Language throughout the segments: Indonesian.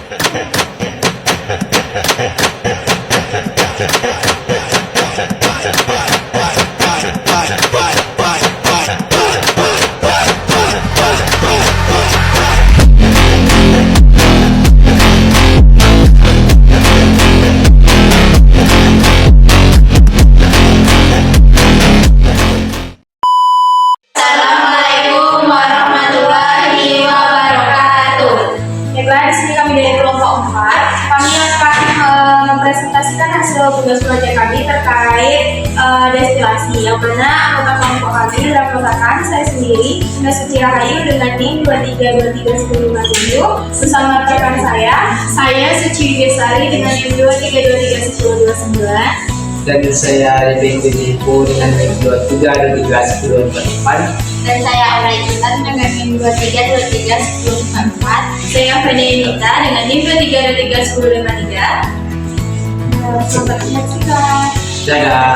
Assalamualaikum warahmatullahi wabarakatuh. Baiklah, di sini kami dari kelompok 4. Kami akan mempresentasikan hasil tugas proyek kami terkait destilasi. Yang mana anggota kelompok kami merupakan saya sendiri, Mbak Suci Rahayu dengan NIM 23231057 bersama rekan saya Suci Wigesari dengan NIM 23231029. Dan saya Rebeng Bedipo dengan NIM 23231044. Dan saya Aura Intan dengan NIM 23231044. Saya Fedenita dengan NIM 23231053. Selamat menyaksikan. Dadah.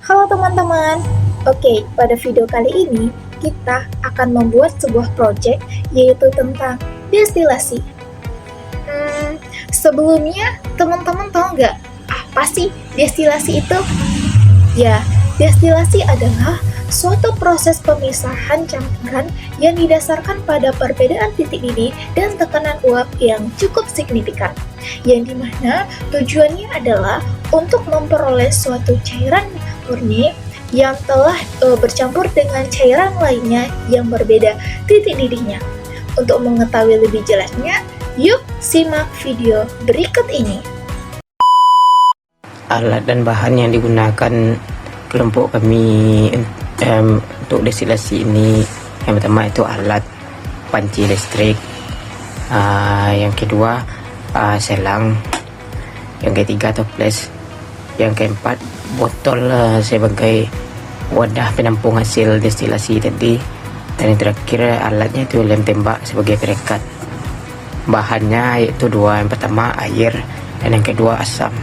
Halo teman-teman. Oke, pada video kali ini kita akan membuat sebuah project yaitu tentang destilasi. Sebelumnya teman-teman tahu nggak apa sih destilasi itu? Ya, destilasi adalah suatu proses pemisahan campuran yang didasarkan pada perbedaan titik didih dan tekanan uap yang cukup signifikan, yang dimana tujuannya adalah untuk memperoleh suatu cairan murni yang telah bercampur dengan cairan lainnya yang berbeda titik didihnya. Untuk mengetahui lebih jelasnya, yuk simak video berikut ini. Alat dan bahan yang digunakan kelompok kami untuk destilasi ini, yang pertama itu alat panci listrik, yang kedua selang, yang ketiga toples, yang keempat botol sebagai wadah penampung hasil destilasi tadi, dan yang terakhir alatnya itu lem tembak sebagai perekat. Bahannya yaitu dua, yang pertama air dan yang kedua asam.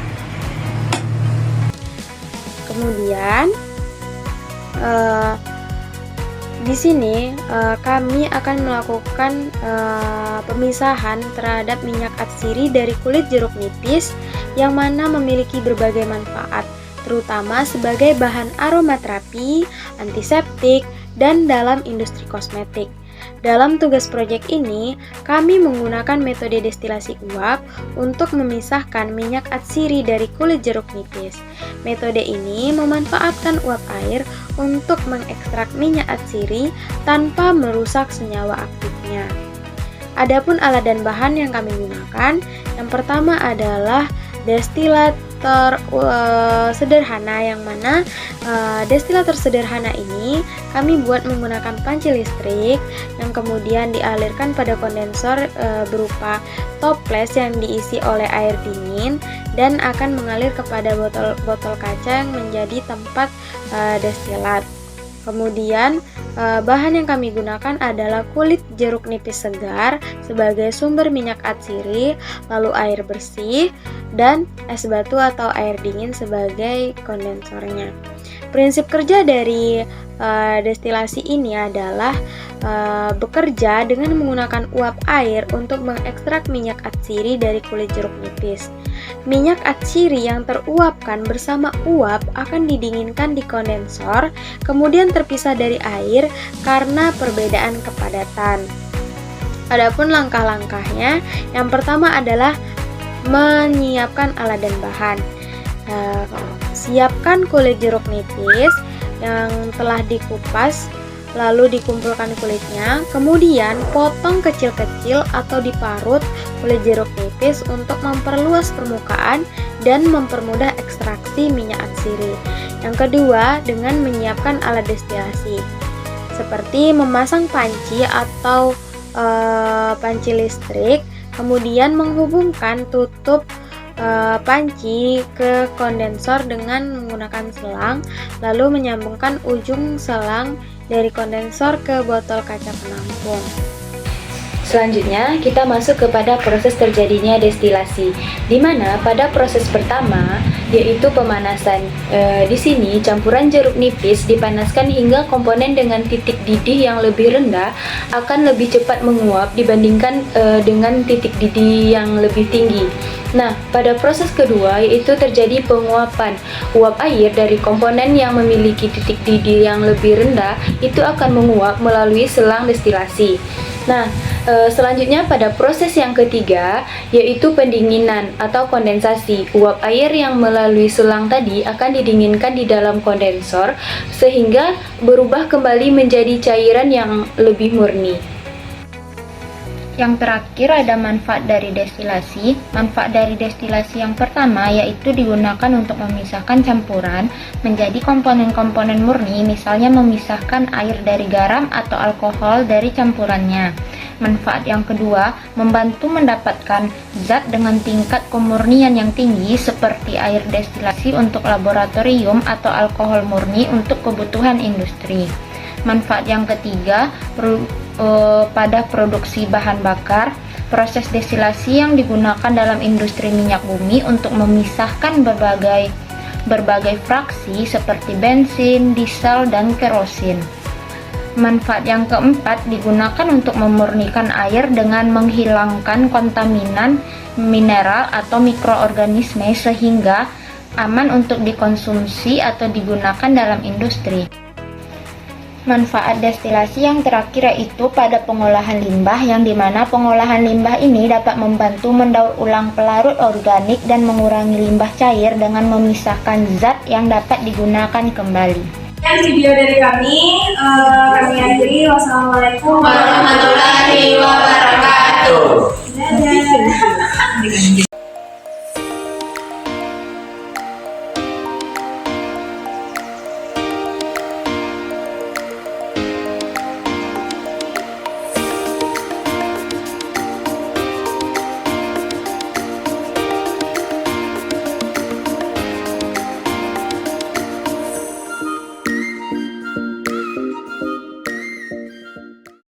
Kemudian di sini kami akan melakukan pemisahan terhadap minyak atsiri dari kulit jeruk nipis yang mana memiliki berbagai manfaat, terutama sebagai bahan aromaterapi, antiseptik, dan dalam industri kosmetik. Dalam tugas proyek ini, kami menggunakan metode destilasi uap untuk memisahkan minyak atsiri dari kulit jeruk nipis. Metode ini memanfaatkan uap air untuk mengekstrak minyak atsiri tanpa merusak senyawa aktifnya. Adapun alat dan bahan yang kami gunakan, yang pertama adalah destilator sederhana, yang mana destilator sederhana ini kami buat menggunakan panci listrik yang kemudian dialirkan pada kondensor berupa toples yang diisi oleh air dingin dan akan mengalir kepada botol kaca yang menjadi tempat destilat. Kemudian bahan yang kami gunakan adalah kulit jeruk nipis segar sebagai sumber minyak atsiri, lalu air bersih, dan es batu atau air dingin sebagai kondensornya. Prinsip kerja dari destilasi ini adalah bekerja dengan menggunakan uap air untuk mengekstrak minyak atsiri dari kulit jeruk nipis. Minyak atsiri yang teruapkan bersama uap akan didinginkan di kondensor, kemudian terpisah dari air karena perbedaan kepadatan. Adapun langkah-langkahnya, yang pertama adalah menyiapkan alat dan bahan. Siapkan kulit jeruk nipis yang telah dikupas, lalu dikumpulkan kulitnya, kemudian potong kecil-kecil atau diparut kulit jeruk nipis untuk memperluas permukaan dan mempermudah ekstraksi minyak atsiri. Yang kedua, dengan menyiapkan alat destilasi seperti memasang panci atau panci listrik, kemudian menghubungkan tutup panci ke kondensor dengan menggunakan selang, lalu menyambungkan ujung selang dari kondensor ke botol kaca penampung. Selanjutnya, kita masuk kepada proses terjadinya destilasi, di mana pada proses pertama, yaitu pemanasan. Di sini, campuran jeruk nipis dipanaskan hingga komponen dengan titik didih yang lebih rendah akan lebih cepat menguap dibandingkan dengan titik didih yang lebih tinggi. Nah, pada proses kedua, yaitu terjadi penguapan. Uap air dari komponen yang memiliki titik didih yang lebih rendah itu akan menguap melalui selang destilasi. Nah, selanjutnya pada proses yang ketiga, yaitu pendinginan atau kondensasi. Uap air yang melalui selang tadi akan didinginkan di dalam kondensor sehingga berubah kembali menjadi cairan yang lebih murni. Yang terakhir ada manfaat dari destilasi. Manfaat dari destilasi yang pertama yaitu digunakan untuk memisahkan campuran menjadi komponen-komponen murni, misalnya memisahkan air dari garam atau alkohol dari campurannya. Manfaat yang kedua, membantu mendapatkan zat dengan tingkat kemurnian yang tinggi seperti air destilasi untuk laboratorium atau alkohol murni untuk kebutuhan industri. Manfaat yang ketiga, pada produksi bahan bakar, proses destilasi yang digunakan dalam industri minyak bumi untuk memisahkan berbagai fraksi seperti bensin, diesel, dan kerosin. Manfaat yang keempat, digunakan untuk memurnikan air dengan menghilangkan kontaminan mineral atau mikroorganisme sehingga aman untuk dikonsumsi atau digunakan dalam industri. Manfaat destilasi yang terakhir yaitu pada pengolahan limbah, yang dimana pengolahan limbah ini dapat membantu mendaur ulang pelarut organik dan mengurangi limbah cair dengan memisahkan zat yang dapat digunakan kembali. Sekian video dari kami akhiri. Wassalamualaikum warahmatullahi wabarakatuh.